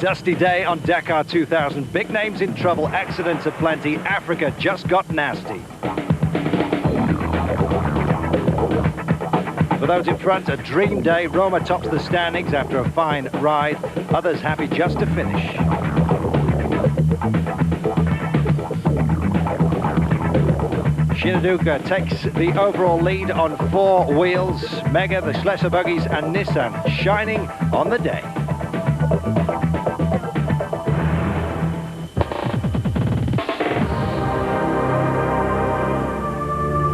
dusty day on Dakar 2000. Big names in trouble, accidents aplenty. Africa just got nasty. For those in front, a dream day. Roma tops the standings after a fine ride. Others happy just to finish. Shinaduka takes the overall lead on 4 wheels. Mega, the Schlesser buggies and Nissan shining on the day.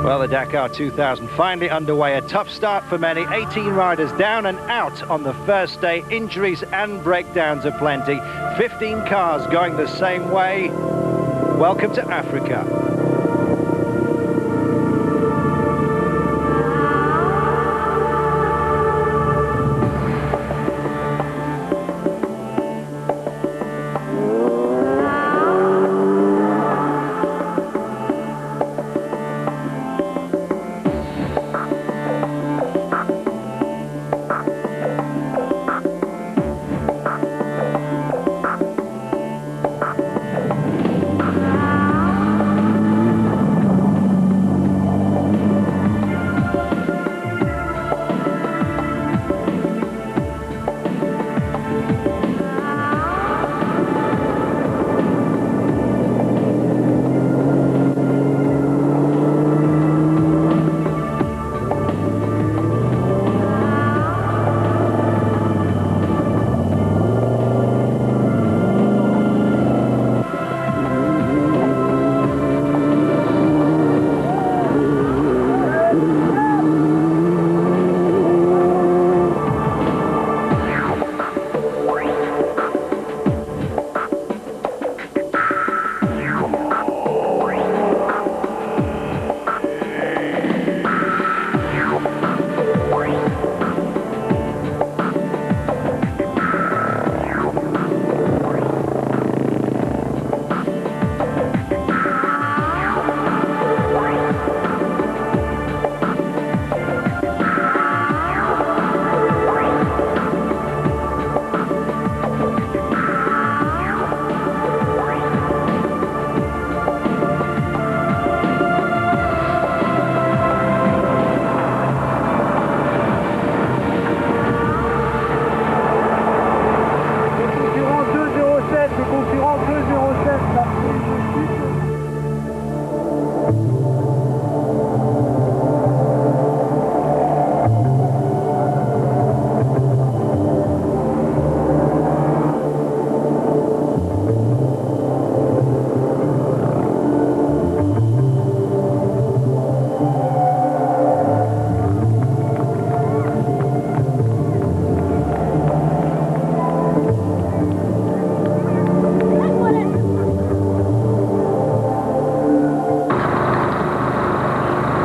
Well, the Dakar 2000 finally underway. A tough start for many. 18 riders down and out on the first day. Injuries and breakdowns aplenty. 15 cars going the same way. Welcome to Africa.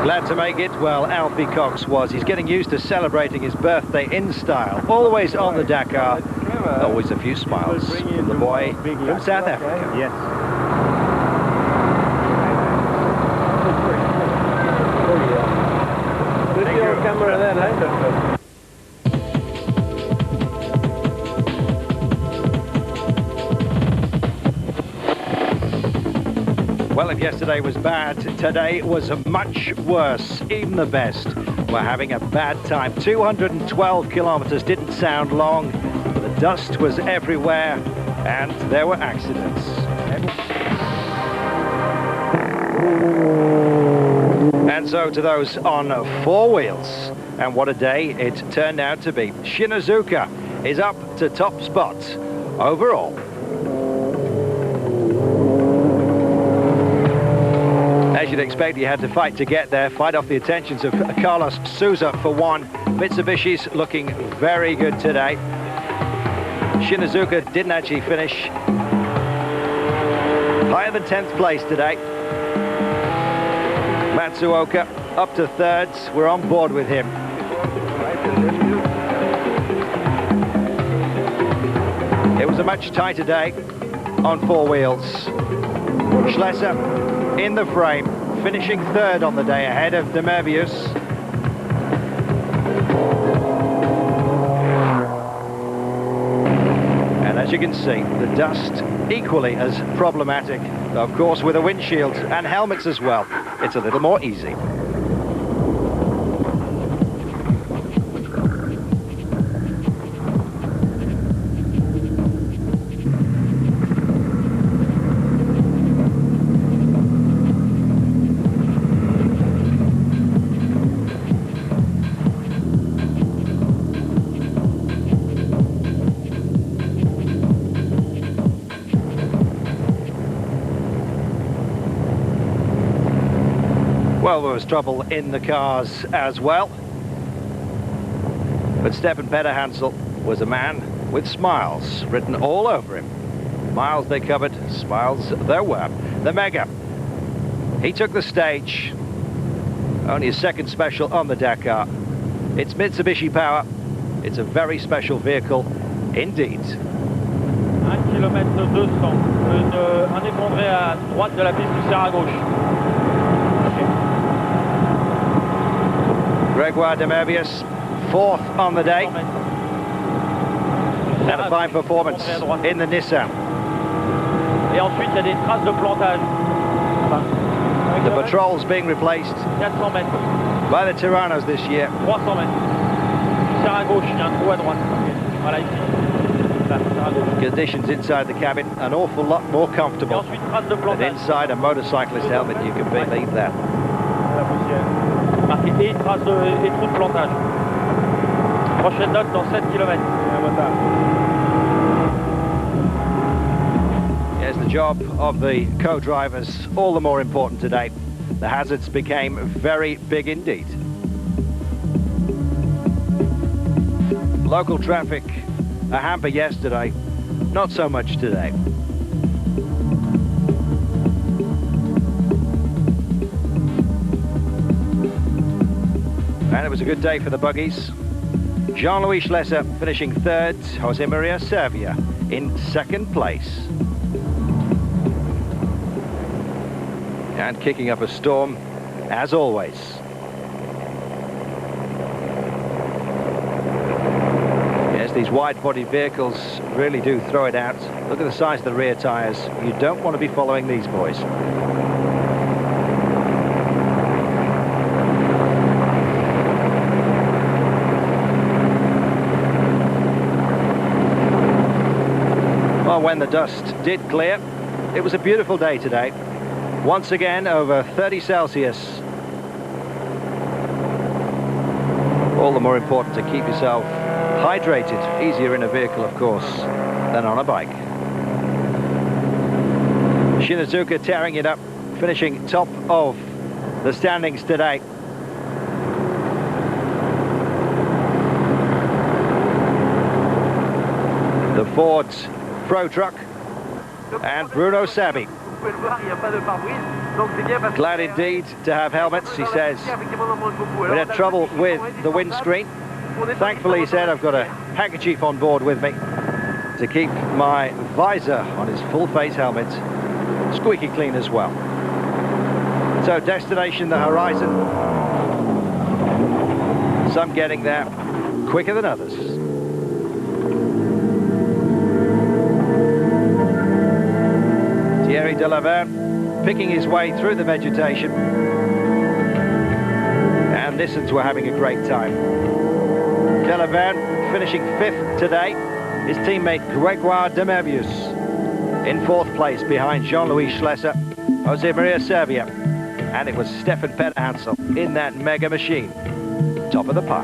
Glad to make it? Well, Alfie Cox was. He's getting used to celebrating his birthday in style. Always on the Dakar. Always a few smiles from the boy from South Africa. Yes. Put your camera there, eh? Well, if yesterday was bad, today was much worse. Even the best were having a bad time. 212 kilometers didn't sound long. The dust was everywhere, and there were accidents. And so to those on 4 wheels. And what a day it turned out to be. Shinazuka is up to top spot overall. As you'd expect, you had to fight to get there, fight off the attentions of Carlos Souza for one. Mitsubishi's looking very good today. Shinazuka didn't actually finish higher than 10th place today. Matsuoka up to 3rds. We're on board with him. It was a much tighter day on 4 wheels. Schlesser in the frame, finishing 3rd on the day ahead of de Mervius. And as you you can see, the dust equally as problematic. Of course, with the windshields and helmets as well, it's a little more easy. Well, there was trouble in the cars as well. But Stefan Hansel was a man with smiles written all over him. Miles they covered, smiles there were. The Mega. He took the stage. Only a second special on the Dakar. It's Mitsubishi power. It's a very special vehicle indeed. 1 km 200, un effondré à droite de la piste qui sert à gauche. Gregoire de Mervius, fourth on the day. And a fine performance in the Nissan. Et ensuite, il y a des traces de plantage. The patrols being replaced 400 mètres. by the Tyrannos this year. 300 mètres. Il sert à gauche, il y a un trou à droite. Voilà, ici. Là, il sert à gauche. Conditions inside the cabin an awful lot more Et comfortable ensuite, traces de than plantage. inside a motorcyclist helmet, you can believe that. La poussière. Marqué et traces et trou de plantage. Prochaine note dans 7 km. Yes, the job of the co-drivers all the more important today. The hazards became very big indeed. Local traffic, a hamper yesterday, not so much today. And it was a good day for the buggies. Jean-Louis Schlesser finishing third, Jose Maria Servia in second place. And kicking up a storm, as always. Yes, these wide-bodied vehicles really do throw it out. Look at the size of the rear tyres. You don't want to be following these boys. Well, when the dust did clear, it was a beautiful day today. Once again, over 30 Celsius. All the more important to keep yourself hydrated. Easier in a vehicle, of course, than on a bike. Shinazuka tearing it up, finishing top of the standings today. The Ford's Pro Truck and Bruno Sabi. Glad indeed to have helmets, he says. We had trouble with the windscreen. Thankfully, he said, I've got a handkerchief on board with me to keep my visor on his full face helmet squeaky clean as well. So destination the horizon. Some getting there quicker than others. Thierry Delaverne picking his way through the vegetation, and Nissans were having a great time. Delaverne finishing fifth today, his teammate Gregoire de Mervius in fourth place behind Jean-Louis Schlesser, Jose Maria Servia, and it was Stefan Hansel in that mega machine, top of the pile.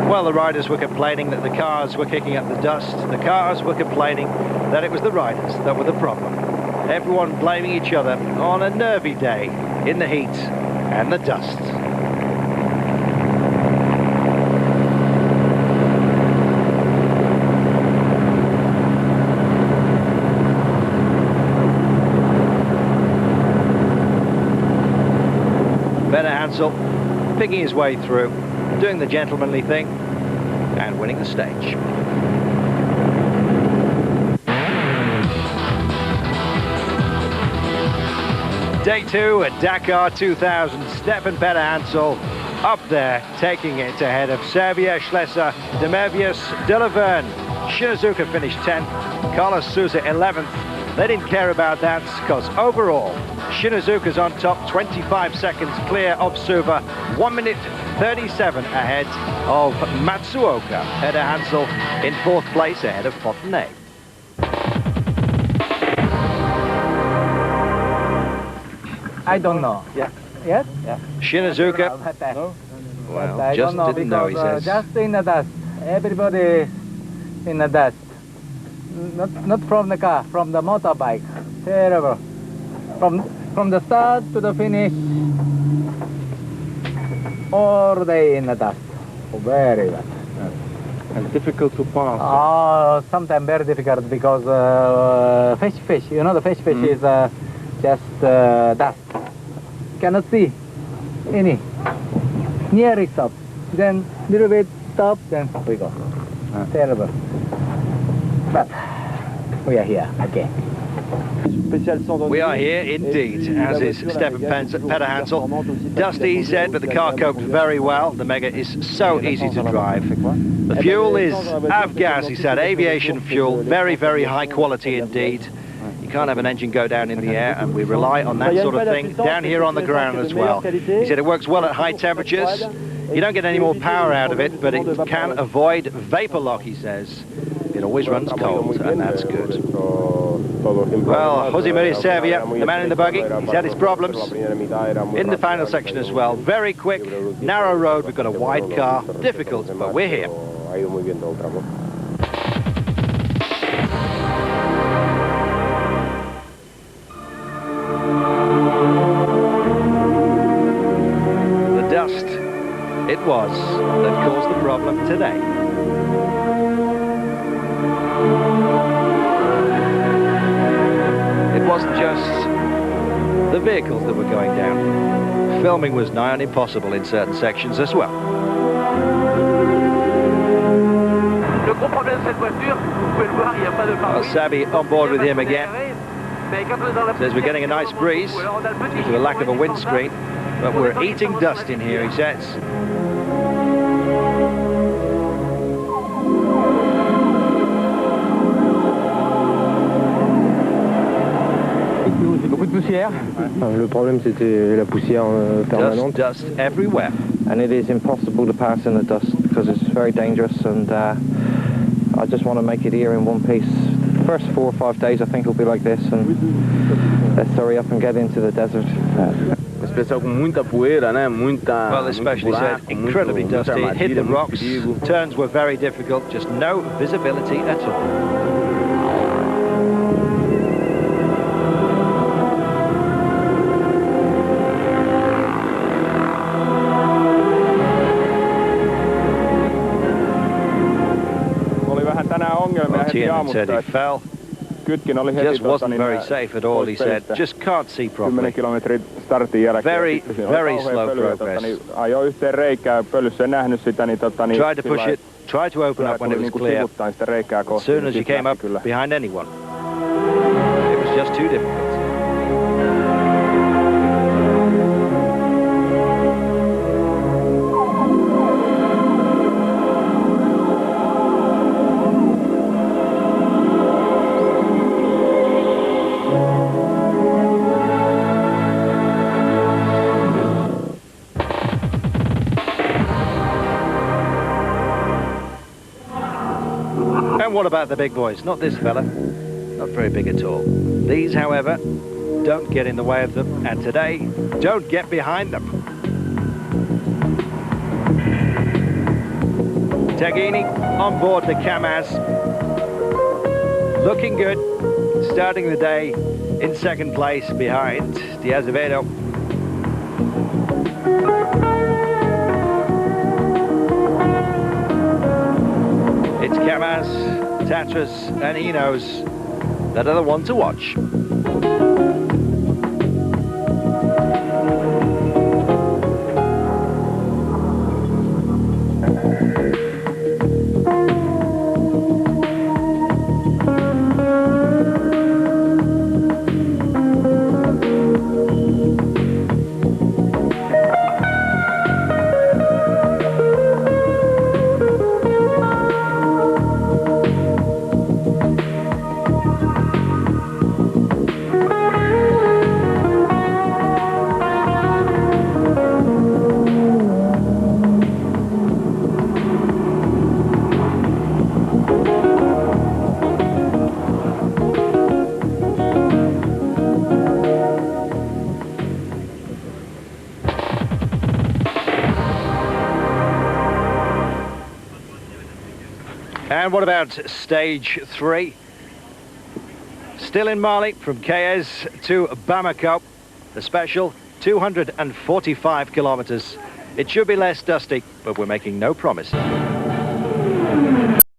Well, the riders were complaining that the cars were kicking up the dust. The cars were complaining that it was the riders that were the problem. Everyone blaming each other on a nervy day in the heat and the dust. Hansel picking his way through, doing the gentlemanly thing and winning the stage. Day 2 at Dakar 2000. Stefan Hansel up there, taking it ahead of Xavier Schlesser, Demevius, Delaverne. Shinazuka finished 10th, Carlos Souza 11th. They didn't care about that because overall, Shinazuka's on top, 25 seconds clear of Suva, 1 minute 37 ahead of Matsuoka. Hansel in 4th place ahead of Fontenay. I don't know. Yeah. Yes? Yeah. Shinazuka, No? well, I just don't know didn't know, he because, says. just in the dust. Everybody in the dust. Not from the car, from the motorbike. Terrible. From the start to the finish, all day in the dust. Very bad. And difficult to pass. Oh, sometimes very difficult because fish. You know, the fish is just dust. Cannot see any. Nearly stop. Then little bit stop. Then we go. Terrible. But we are here again. We are here indeed, as is Stefan Hansel. Dusty, he said, but the car coped very well. The Mega is so easy to drive. The fuel is Avgas, he said, aviation fuel, very, very high quality indeed. You can't have an engine go down in the air, and we rely on that sort of thing down here on the ground as well. He said it works well at high temperatures. You don't get any more power out of it, but it can avoid vapor lock, he says. It always runs cold, and that's good. Well, Jose Maria Servia, the man in the buggy, he's had his problems in the final section as well. Very quick, narrow road, we've got a wide car, difficult, but we're here. The dust, it was, that caused the problem today. It wasn't just the vehicles that were going down. Filming was nigh on impossible in certain sections as well. Well, Sabi on board with him again. Says we're getting a nice breeze due to the lack of a windscreen, but we're eating dust in here, he says. Le problème c'était la poussière permanente. Dust everywhere. And it is impossible to pass in the dust because it's very dangerous, and I just want to make it here in one piece. The first 4 or 5 days I think will be like this, and let's hurry up and get into the desert. Well, especially said, incredibly dusty, it hit the rocks, turns were very difficult, just no visibility at all. Tien said he fell. Just wasn't very safe at all, he said. Just can't see properly. Very, very slow progress. Tried to push it, tried to open up when it was clear. As soon as you came up behind anyone, it was just too difficult. And what about the big boys? Not this fella. Not very big at all. These, however, don't get in the way of them, and today, don't get behind them. Taghini on board the Kamaz. Looking good. Starting the day in second place behind De Azevedo. It's Kamaz, Tatras and Enos that are the one to watch. And what about stage 3? Still in Mali, from Kayes to Bamako, the special 245 kilometers. It should be less dusty, but we're making no promises.